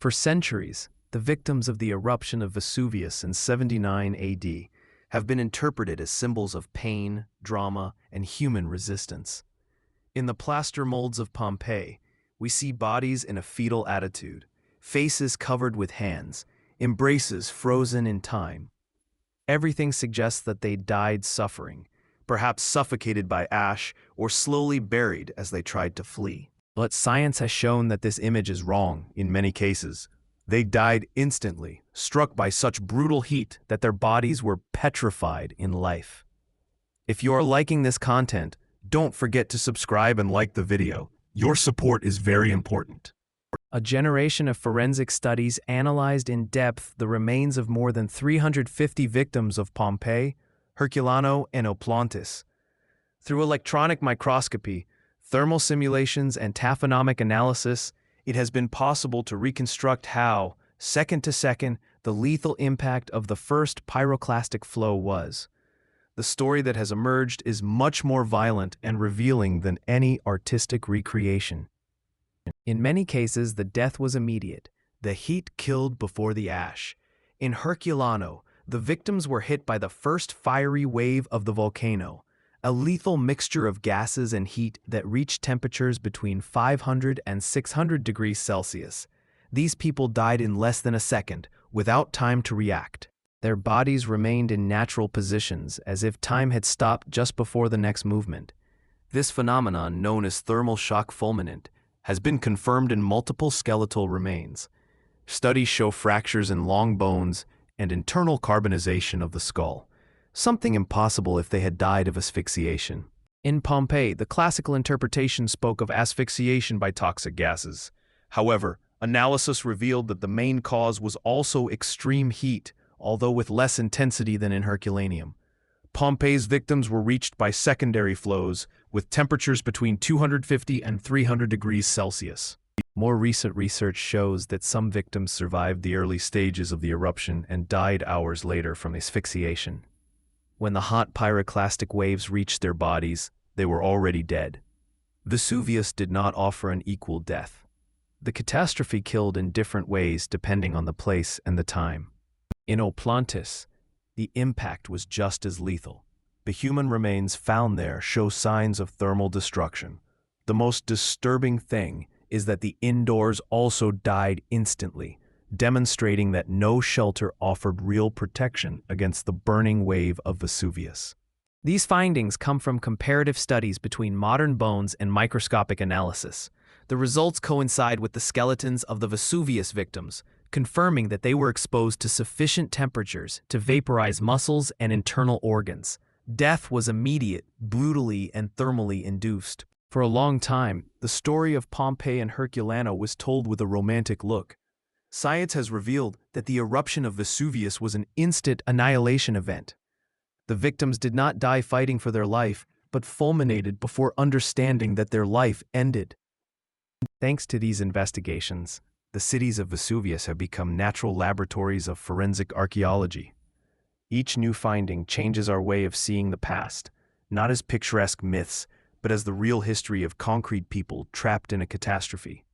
For centuries, the victims of the eruption of Vesuvius in 79 AD have been interpreted as symbols of pain, drama, and human resistance. In the plaster molds of Pompeii, we see bodies in a fetal attitude, faces covered with hands, embraces frozen in time. Everything suggests that they died suffering, perhaps suffocated by ash or slowly buried as they tried to flee. But science has shown that this image is wrong in many cases. They died instantly, struck by such brutal heat that their bodies were petrified in life. If you are liking this content, don't forget to subscribe and like the video. Your support is very important. A generation of forensic studies analyzed in depth the remains of more than 350 victims of Pompey, Herculano, and Oplontis. Through electronic microscopy, thermal simulations, and taphonomic analysis, it has been possible to reconstruct how, second to second, the lethal impact of the first pyroclastic flow was. The story that has emerged is much more violent and revealing than any artistic recreation. In many cases, the death was immediate. The heat killed before the ash. In Herculano, the victims were hit by the first fiery wave of the volcano, a lethal mixture of gases and heat that reached temperatures between 500 and 600 degrees Celsius. These people died in less than a second, without time to react. Their bodies remained in natural positions, as if time had stopped just before the next movement. This phenomenon, known as thermal shock fulminant, has been confirmed in multiple skeletal remains. Studies show fractures in long bones and internal carbonization of the skull, something impossible if they had died of asphyxiation. In Pompeii, the classical interpretation spoke of asphyxiation by toxic gases. However, analysis revealed that the main cause was also extreme heat, although with less intensity than in Herculaneum. Pompeii's victims were reached by secondary flows, with temperatures between 250 and 300 degrees Celsius. More recent research shows that some victims survived the early stages of the eruption and died hours later from asphyxiation. When the hot pyroclastic waves reached their bodies, they were already dead. Vesuvius did not offer an equal death. The catastrophe killed in different ways depending on the place and the time. In Oplontis, the impact was just as lethal. The human remains found there show signs of thermal destruction. The most disturbing thing is that the indoors also died instantly, demonstrating that no shelter offered real protection against the burning wave of Vesuvius. These findings come from comparative studies between modern bones and microscopic analysis. The results coincide with the skeletons of the Vesuvius victims, confirming that they were exposed to sufficient temperatures to vaporize muscles and internal organs. Death was immediate, brutally and thermally induced. For a long time, the story of Pompey and Herculano was told with a romantic look. Science has revealed that the eruption of Vesuvius was an instant annihilation event. The victims did not die fighting for their life, but fulminated before understanding that their life ended. Thanks to these investigations, the cities of Vesuvius have become natural laboratories of forensic archaeology. Each new finding changes our way of seeing the past, not as picturesque myths, but as the real history of concrete people trapped in a catastrophe.